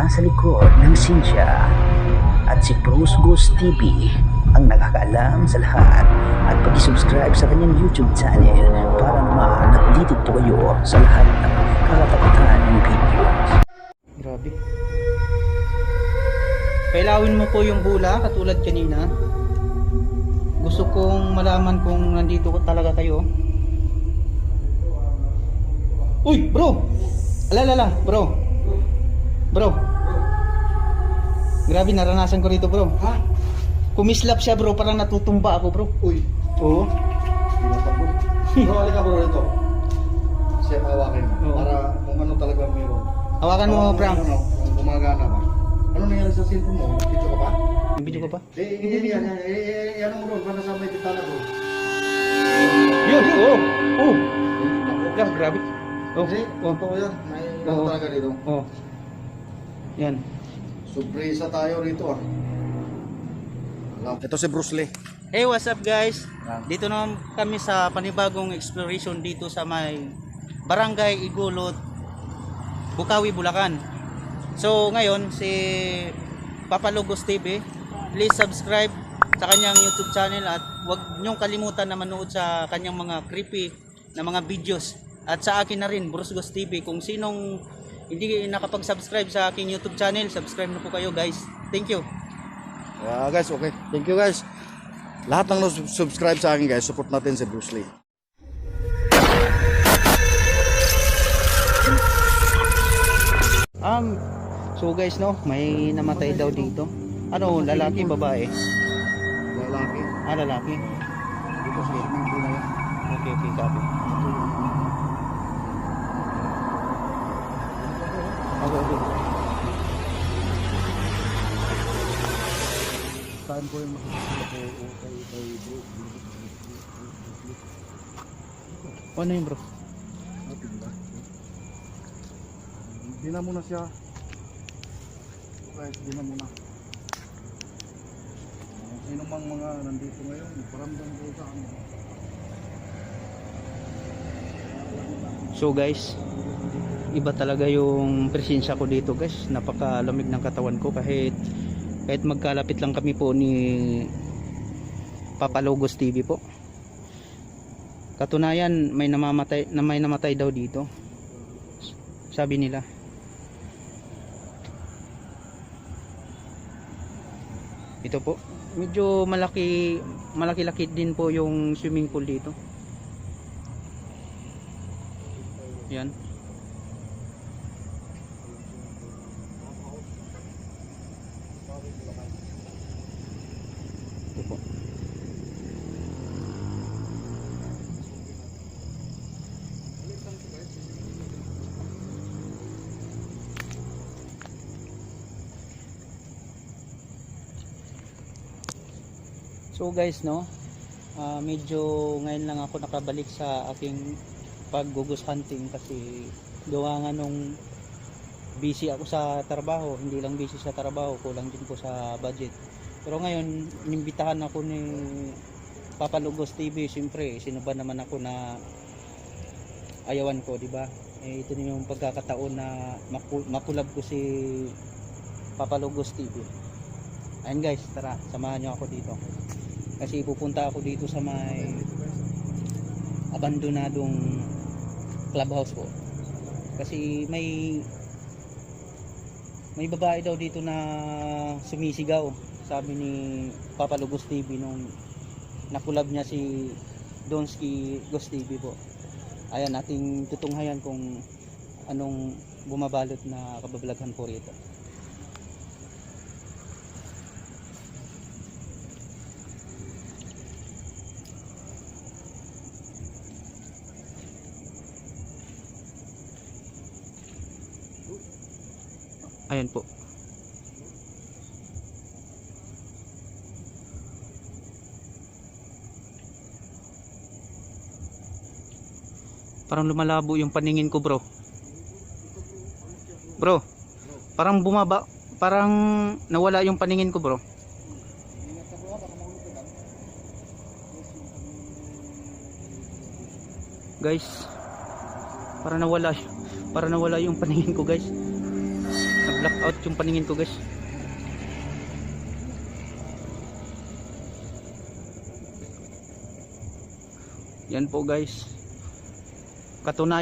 nasa likod ng Cynthia. At si Bruce Ghost TV ang nakakaalam sa lahat. At pag-subscribe sa kanyang YouTube channel para naman updated po kayo sa lahat ng kakatapatan ng videos. Grabe. Pailawin mo po yung hula katulad kanina. Gusto kong malaman kung nandito talaga kayo. Uy, bro! Alalala, bro. Bro. Grabe, naranasan ko rito, bro. Ha? Kumislap siya, bro. Parang natutumba ako, bro. Uy. Oo. Bro, halika bro rito. Siya hawakin mo. Oo. Para kung ano talaga meron. Hawakan mo, Kung Frank. Ano, kung gumagana ba? Ano nangyari sa cellphone mo? Video ka pa? Yung video ko pa? Yan mo bro. Para sa may bitala bro. Yun! Oo! Oo! Grabe. Oh, Kasi, oh, totoo yan. May ano Oo. talaga dito. oh. Yan. Surpresa tayo rito ah. Ito si Bruce Lee. Hey, what's up guys? Dito naman kami sa panibagong exploration dito sa may Barangay Igulot, Bukawi, Bulacan. So ngayon si Papa Lugos TV, please subscribe sa kanyang YouTube channel at huwag niyong kalimutan na manood sa kanyang mga creepy na mga videos. At sa akin na rin, Bruce Ghost TV. Kung sinong hindi nakapag-subscribe sa aking YouTube channel, subscribe na po kayo guys. Thank you. Guys, okay. Thank you guys. Lahat ng subscribe sa akin guys, support natin si Bruce Lee. So guys, no, may namatay daw dito. Ano, lalaki, babae? Lalaki. Lalaki. Dito sa swimming pool na yan. Okay, sabi. Okay. Saan po yung makikita ko kay Ano yun, bro? Hindi na muna siya. Guys, hindi na muna. Sino mang mga nandito ngayon, paramdam ko sa ano. So guys, iba talaga yung presensya ko dito guys. Napakalamig ng katawan ko kahit magkalapit lang kami po ni Papa Lugos TV po. Katunayan may namatay daw dito. Sabi nila. Ito po, medyo malaki-laki din po yung swimming pool dito. Yan. Ito po. So guys, no, medyo ngayon lang ako nakabalik sa aking pag-ghost hunting kasi gawa nga nung busy ako sa trabaho. Hindi lang busy sa trabaho, kulang din po sa budget. Pero ngayon, inimbitahan ako ni Papa Lugos TV. Siyempre, sino ba naman ako na ayawan ko, di ba? Ito na yung pagkakataon na makulab ko si Papa Lugos TV. Ayun guys, tara, samahan nyo ako dito. Kasi pupunta ako dito sa may abandonadong clubhouse po. Kasi may babae daw dito na sumisigaw. Sabi ni Papa Lugos TV nung nakulab niya si Donski Ghost TV po. Ayan, ating tutunghayan kung anong bumabalot na kababalaghan po rito. Ayan po. Parang lumalabo yung paningin ko, bro. Bro, parang bumaba, parang nawala yung paningin ko, bro. Guys, para nawala yung paningin ko, guys. Black out yung paningin ko, guys. Yan po, guys. Katunayan